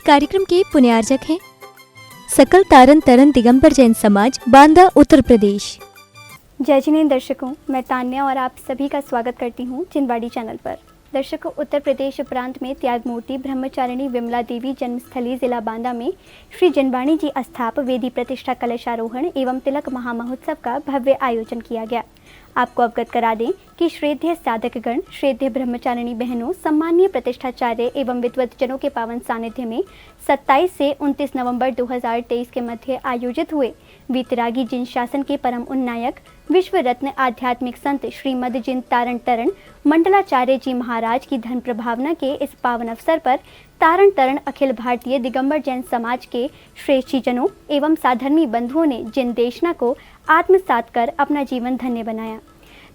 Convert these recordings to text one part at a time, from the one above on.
कार्यक्रम के पुण्यार्जक हैं सकल तारण तरण दिगंबर जैन समाज, बांदा, उत्तर प्रदेश। जय जिनेंद्र दर्शकों, मैं तान्या और आप सभी का स्वागत करती हूँ जिनवाड़ी चैनल पर। दर्शकों, उत्तर प्रदेश प्रांत में त्यागमूर्ति ब्रह्मचारिणी विमला देवी जन्मस्थली जिला बांदा में श्री जिनवाणी जी अस्थाप वेदी प्रतिष्ठा कलशारोहण एवं तिलक महामहोत्सव का भव्य आयोजन किया गया। आपको अवगत करा दें कि श्रद्धेय साधकगण, श्रद्धेय ब्रह्मचारिणी बहनों, सम्मानीय प्रतिष्ठाचार्य एवं विद्वतजनों के पावन सानिध्य में 27 से 29 नवंबर 2023 के मध्य आयोजित हुए वीतरागी जिन शासन के परम उन्नायक विश्व रत्न आध्यात्मिक संत श्रीमद जिन तारण तरण मंडलाचार्य जी महाराज की धर्म प्रभावना के इस पावन अवसर पर तारण तरण अखिल भारतीय दिगंबर जैन समाज के श्रेष्ठी जनों एवं साधर्मी बंधुओं ने जिन देशना को आत्मसात कर अपना जीवन धन्य बनाया।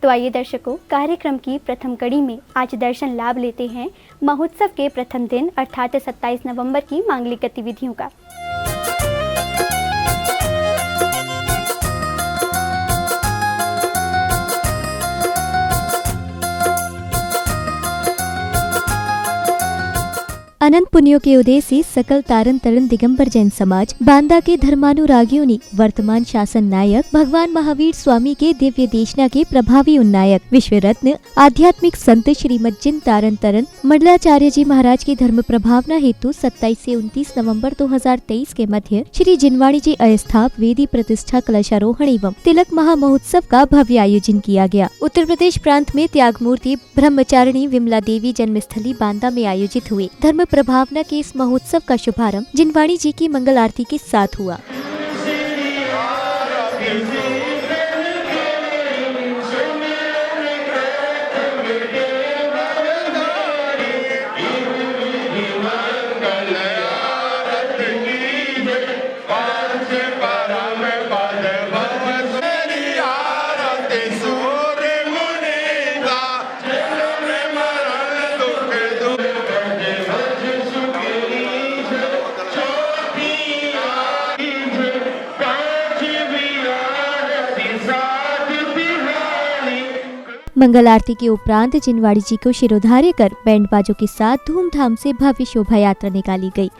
तो आइए दर्शकों, कार्यक्रम की प्रथम कड़ी में आज दर्शन लाभ लेते हैं महोत्सव के प्रथम दिन अर्थात 27 नवंबर की मांगलिक गतिविधियों का। अनंत पुण्यों के उदय से सकल तारण तरण दिगंबर जैन समाज, बांदा के धर्मानुरागियों ने वर्तमान शासन नायक भगवान महावीर स्वामी के दिव्य देशना के प्रभावी उन्नायक विश्व रत्न आध्यात्मिक संत श्रीमद जिन तारण तरण मंडलाचार्य जी महाराज की धर्म प्रभावना हेतु 27 से 29 नवंबर 2023 के मध्य श्री जिनवाणी जी अस्थाप वेदी प्रतिष्ठा कलशारोहण एवं तिलक महामहोत्सव का भव्य आयोजन किया गया। उत्तर प्रदेश प्रांत में त्यागमूर्ति ब्रह्मचारिणी विमला देवी जन्मस्थली बांदा में आयोजित हुए धर्म प्रभावना के इस महोत्सव का शुभारंभ जिनवाणी जी की मंगल आरती के साथ हुआ। मंगल आरती के उपरांत जिनवाड़ी जी को शिरोधार्य कर बैंड बाजों के साथ धूमधाम से भव्य शोभा यात्रा निकाली गई।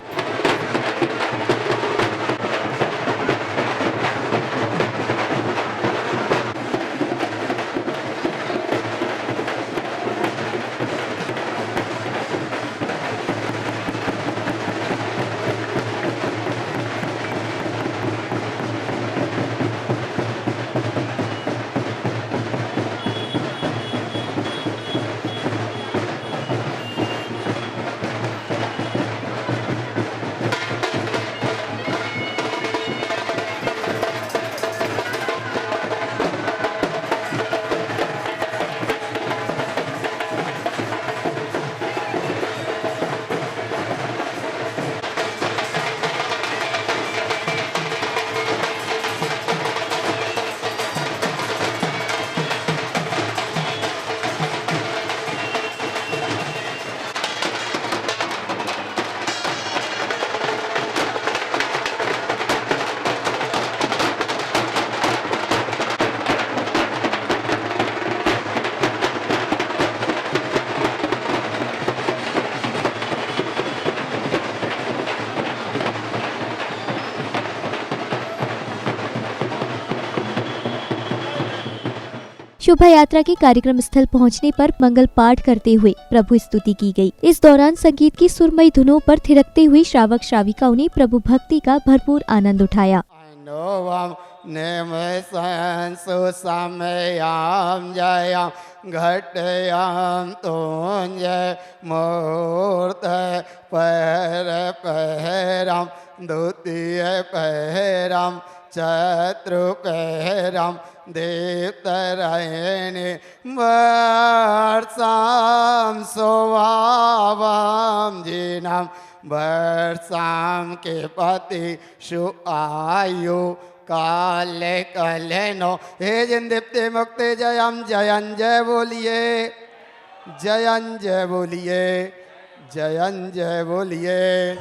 शोभा यात्रा के कार्यक्रम स्थल पहुंचने पर मंगल पाठ करते हुए प्रभु स्तुति की गई। इस दौरान संगीत की सुरमई धुनों पर थिरकते हुए श्रावक श्राविकाओं ने प्रभु भक्ति का भरपूर आनंद उठाया। घटयाम तुंजय मूर्त पर पहराम द्वितीय पहराम चतुर पहराम देवतरायणे वर्षाम सोवावाम जिनाम वर्षाम के पति शु आयु काले कले नो हे जिन दीप्ति मुक्ति जयम जयन जय बोलिए, जयन जय बोलिए, जयन जय बोलिए।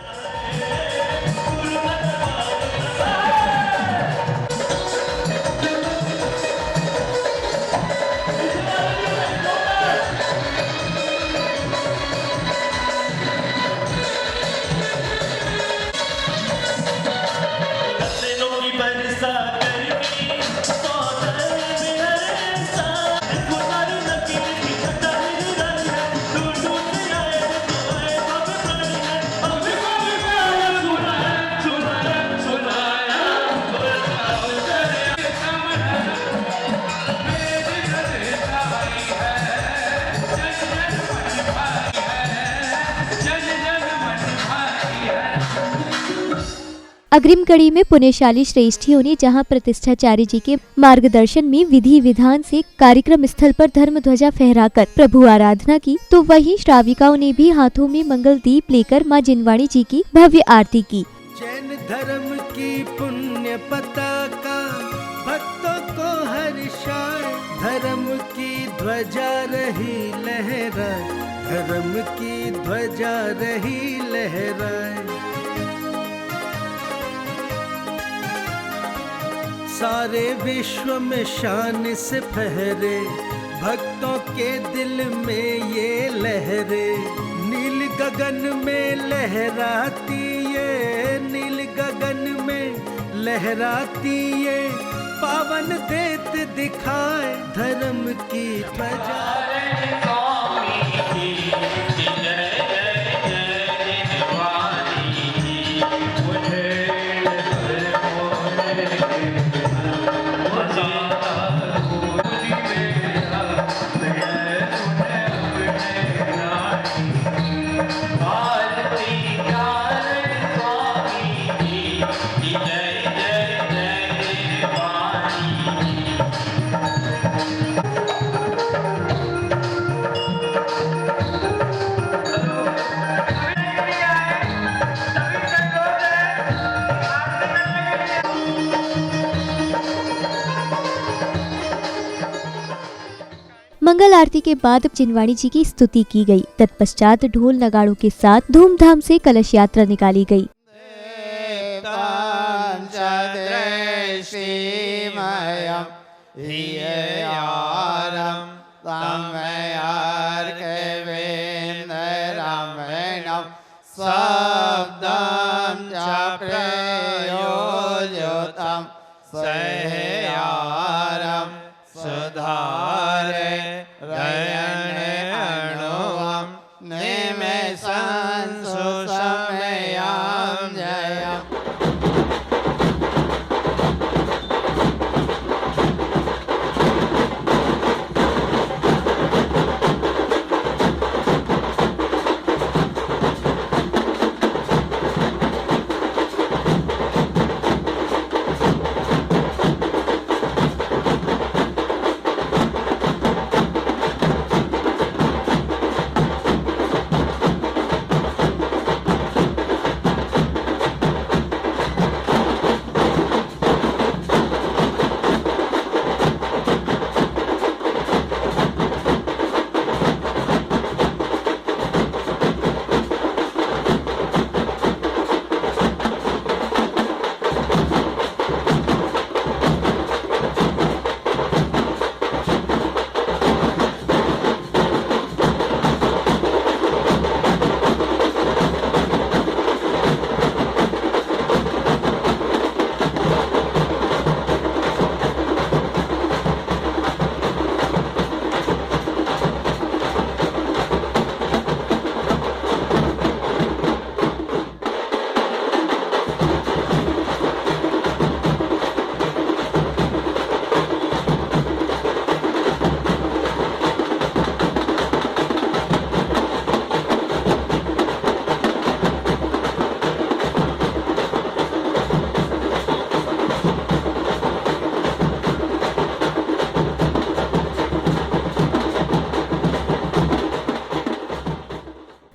अग्रिम कड़ी में पुण्यशाली श्रेष्ठियों ने जहां प्रतिष्ठाचार्य जी के मार्गदर्शन में विधि विधान से कार्यक्रम स्थल पर धर्म ध्वजा फहराकर प्रभु आराधना की, तो वहीं श्राविकाओं ने भी हाथों में मंगल दीप लेकर मां जिनवाणी जी की भव्य आरती की। जैन धर्म की पुण्य पताका भक्तों को हर्षाए, धर्म की ध्वजा रही लहराए, धर्म की ध्वजा रही लहराए। सारे विश्व में शान से फहरे, भक्तों के दिल में ये लहरे। नील गगन में लहराती ये, नील गगन में लहराती ये, पावन देत दिखाए धर्म की ध्वजा। मंगल आरती के बाद जिनवाणी जी की स्तुति की गई। तत्पश्चात ढोल नगाड़ों के साथ धूमधाम से कलश यात्रा निकाली गई।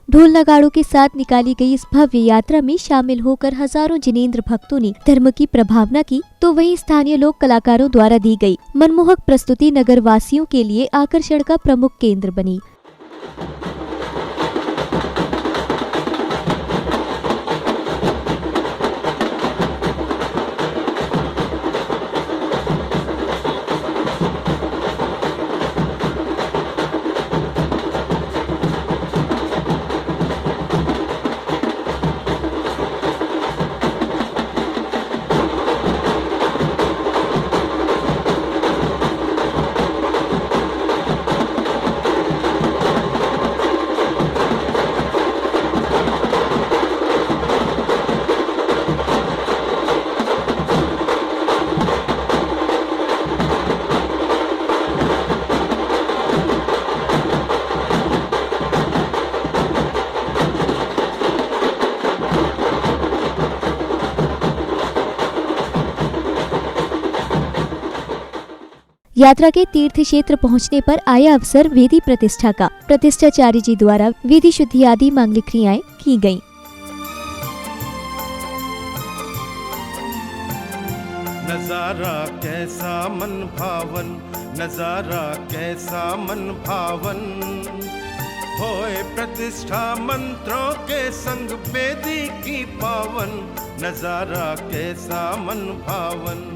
ढोल नगाड़ों के साथ निकाली गई इस भव्य यात्रा में शामिल होकर हजारों जिनेंद्र भक्तों ने धर्म की प्रभावना की, तो वहीं स्थानीय लोक कलाकारों द्वारा दी गई मनमोहक प्रस्तुति नगर वासियों के लिए आकर्षण का प्रमुख केंद्र बनी। यात्रा के तीर्थ क्षेत्र पहुँचने पर आया अवसर वेदी प्रतिष्ठा का। प्रतिष्ठाचार्य जी द्वारा विधि शुद्धि आदि मांगलिक क्रियाएं की गयी। नजारा कैसा मन भावन, नजारा कैसा मन भावन, होए प्रतिष्ठा मंत्रों के संग वेदी की पावन, नजारा कैसा मन भावन।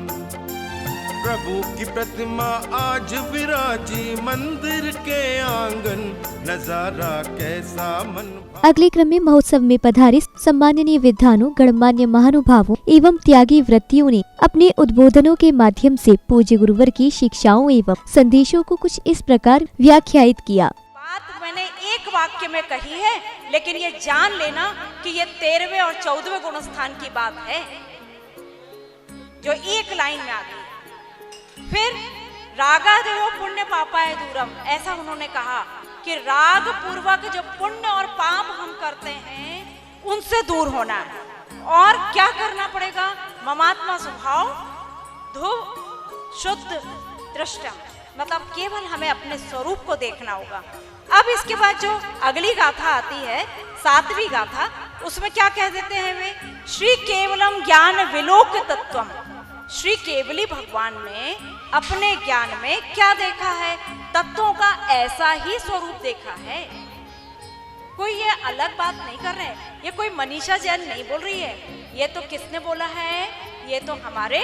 प्रभु की प्रतिमा आज विराजी मंदिर के आंगन, नजारा कैसा मन भावन। अगले क्रम में महोत्सव में पधारे सम्माननीय विद्वानों, गणमान्य महानुभावों एवं त्यागी व्रतियों ने अपने उद्बोधनों के माध्यम से पूज्य गुरुवर की शिक्षाओं एवं संदेशों को कुछ इस प्रकार व्याख्यायित किया। बात मैंने एक वाक्य में कही है, लेकिन ये जान लेना कि ये 13वें और 14वें गुणस्थान की बात है जो एक लाइन में आ गई। फिर रागा देवो पुण्य पापाय दूरम, ऐसा उन्होंने कहा कि राग पूर्वक जो पुण्य और पाप हम करते हैं उनसे दूर होना है। और क्या करना पड़ेगा? ममात्मा स्वभाव ध्रुव शुद्ध दृष्टा, मतलब केवल हमें अपने स्वरूप को देखना होगा। अब इसके बाद जो अगली गाथा आती है, 7वीं गाथा, उसमें क्या कह देते हैं वे? श्री केवलम ज्ञान विलोक तत्वम। श्री केवली भगवान ने अपने ज्ञान में क्या देखा है? तत्वों का ऐसा ही स्वरूप देखा है। कोई ये अलग बात नहीं कर रहे हैं, ये कोई मनीषा जैन नहीं बोल रही है, ये तो किसने बोला है? ये तो हमारे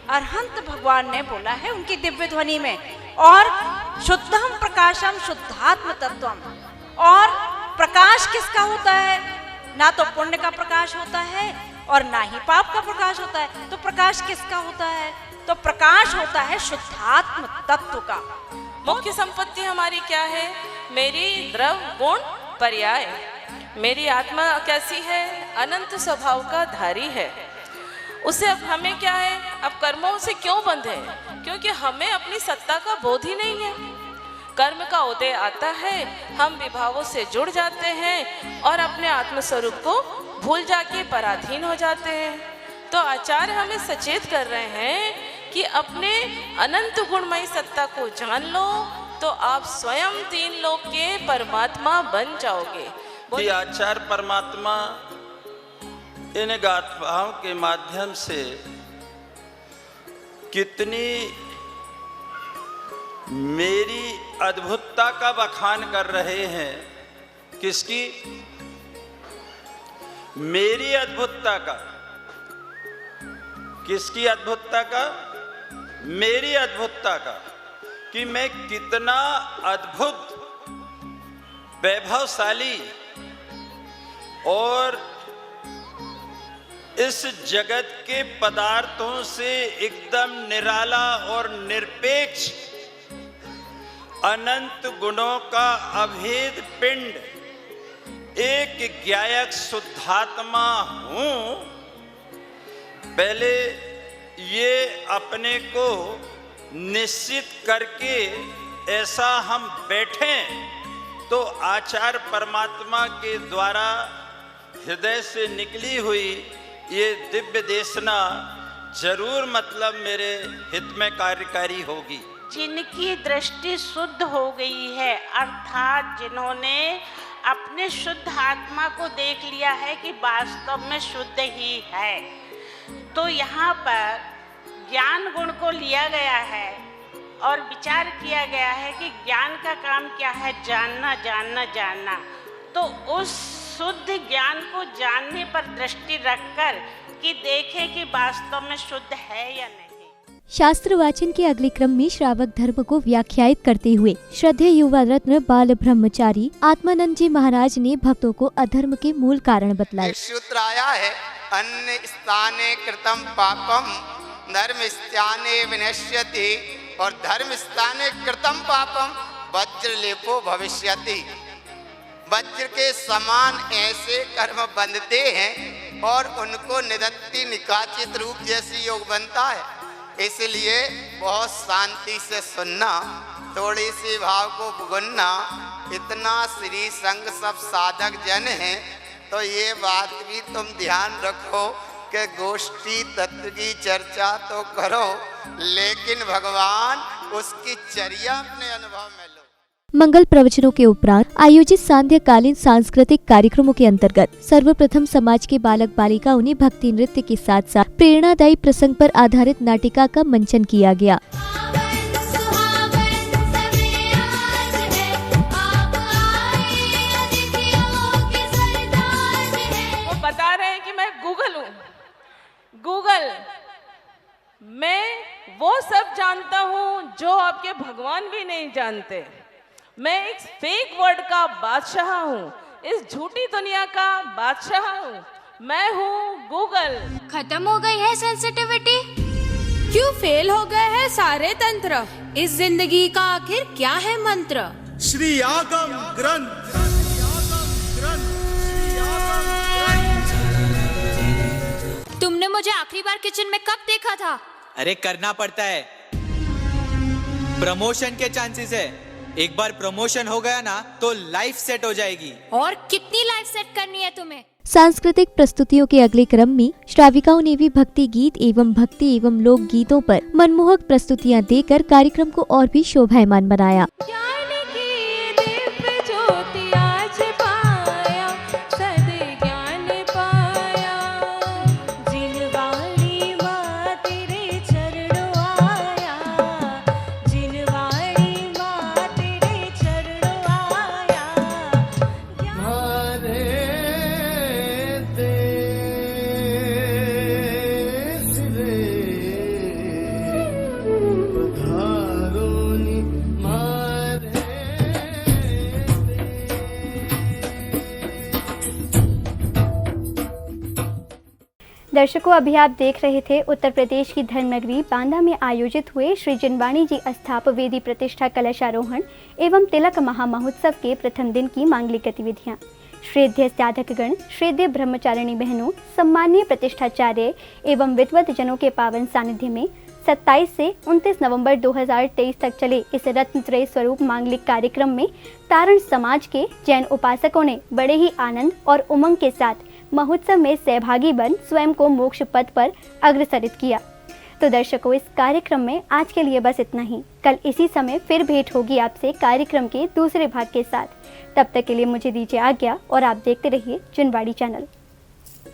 अरहंत भगवान ने बोला है उनकी दिव्य ध्वनि में। और शुद्धम प्रकाशम शुद्धात्म तत्वम। और प्रकाश किसका होता है? ना तो पुण्य का प्रकाश होता है और ना ही पाप का प्रकाश होता है। तो प्रकाश किसका होता है? तो प्रकाश होता है शुद्धात्म तत्व का। मुख्य संपत्ति हमारी क्या है? मेरी द्रव गुण पर्याय। मेरी आत्मा कैसी है? अनंत स्वभाव का धारी है। उसे अब हमें क्या है? अब कर्मों से क्यों बंधे? क्योंकि हमें अपनी सत्ता का बोध ही नहीं है। कर्म का उदय आता है, हम विभावों से जुड़ जाते हैं और अपने आत्मस्वरूप को भूल जाके पराधीन हो जाते हैं। तो आचार्य हमें सचेत कर रहे हैं कि अपने अनंत गुणमयी सत्ता को जान लो तो आप स्वयं 3 लोक के परमात्मा बन जाओगे। कि आचार्य परमात्मा इन गाथाओं के माध्यम से कितनी मेरी अद्भुतता का बखान कर रहे हैं। किसकी? मेरी अद्भुतता का। किसकी अद्भुतता का? मेरी अद्भुतता का। कि मैं कितना अद्भुत, वैभवशाली और इस जगत के पदार्थों से एकदम निराला और निरपेक्ष अनंत गुणों का अभेद पिंड, एक ज्ञायक शुद्धात्मा हूं। पहले ये अपने को निश्चित करके ऐसा हम बैठें तो आचार्य परमात्मा के द्वारा हृदय से निकली हुई ये दिव्य देशना जरूर मतलब मेरे हित में कार्यकारी होगी। जिनकी दृष्टि शुद्ध हो गई है, अर्थात जिन्होंने अपने शुद्ध आत्मा को देख लिया है कि वास्तव में शुद्ध ही है, तो यहाँ पर ज्ञान गुण को लिया गया है और विचार किया गया है कि ज्ञान का काम क्या है? जानना जानना जानना। तो उस शुद्ध ज्ञान को जानने पर दृष्टि रखकर कि देखें कि वास्तव में शुद्ध है या नहीं। शास्त्र वाचन के अगले क्रम में श्रावक धर्म को व्याख्यायित करते हुए श्रद्धेय युवा रत्न बाल ब्रह्मचारी आत्मानंद जी महाराज ने भक्तों को अधर्म के मूल कारण बतलाए। सूत्र आया है, अन्य स्थाने कृतम पापम धर्म स्थाने विनश्यति और धर्म स्थाने कृतम पापम वज्र लेपो भविष्यति। वज्र के समान ऐसे कर्म बंधते हैं और उनको निदत्ति निकाचित रूप जैसी योग बनता है। इसलिए बहुत शांति से सुनना, थोड़ी सी भाव को भुगुनना। इतना श्री संग सब साधक जन हैं, तो ये बात भी तुम ध्यान रखो कि गोष्ठी तत्व की चर्चा तो करो, लेकिन भगवान उसकी चर्या अपने अनुभव में लो। मंगल प्रवचनों के उपरांत आयोजित सांध्यकालीन सांस्कृतिक कार्यक्रमों के अंतर्गत सर्वप्रथम समाज के बालक बालिकाओं ने भक्ति नृत्य के साथ साथ प्रेरणादायी प्रसंग पर आधारित नाटिका का मंचन किया गया। वो बता रहे हैं कि मैं गूगल हूँ, गूगल। मैं वो सब जानता हूँ जो आपके भगवान भी नहीं जानते। मैं एक फेक वर्ड का बादशाह हूँ, इस झूठी दुनिया का बादशाह हूँ। मैं हूँ गूगल। खत्म हो गई है सेंसिटिविटी? क्यों फेल हो गए हैं सारे तंत्र? इस जिंदगी का आखिर क्या है मंत्र? श्री आगम ग्रंथ। तुमने मुझे आखिरी बार किचन में कब देखा था? अरे करना पड़ता है, प्रमोशन के चांसेस है। एक बार प्रमोशन हो गया ना तो लाइफ सेट हो जाएगी। और कितनी लाइफ सेट करनी है तुम्हें? सांस्कृतिक प्रस्तुतियों के अगले क्रम में श्राविकाओं ने भी भक्ति गीत एवं लोक गीतों पर मनमोहक प्रस्तुतियां देकर कार्यक्रम को और भी शोभायमान बनाया। दर्शकों, अभी आप देख रहे थे उत्तर प्रदेश की धर्मनगरी बांदा में आयोजित हुए श्री जिनवाणी जी अस्थाप वेदी प्रतिष्ठा कलशारोहण एवं तिलक महामहोत्सव के प्रथम दिन की मांगलिक गतिविधियां। श्रद्धेय साधकगण, श्रद्धेय ब्रह्मचारिणी बहनों, सम्मानीय प्रतिष्ठाचार्य एवं विद्वत जनों के पावन सानिध्य में 27 से 29 नवंबर 2023 तक चले इस रत्नत्रय स्वरूप मांगलिक कार्यक्रम में तारण समाज के जैन उपासकों ने बड़े ही आनंद और उमंग के साथ महोत्सव में सहभागी बन स्वयं को मोक्ष पथ पर अग्रसरित किया। तो दर्शकों, इस कार्यक्रम में आज के लिए बस इतना ही। कल इसी समय फिर भेंट होगी आपसे कार्यक्रम के दूसरे भाग के साथ। तब तक के लिए मुझे दीजिए आज्ञा और आप देखते रहिए जिनवाड़ी चैनल।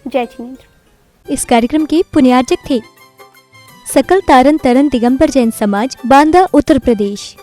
जय जिनेंद्र। इस कार्यक्रम के पुण्यार्चक थे सकल तारण तरण दिगंबर जैन समाज, बांदा, उत्तर प्रदेश।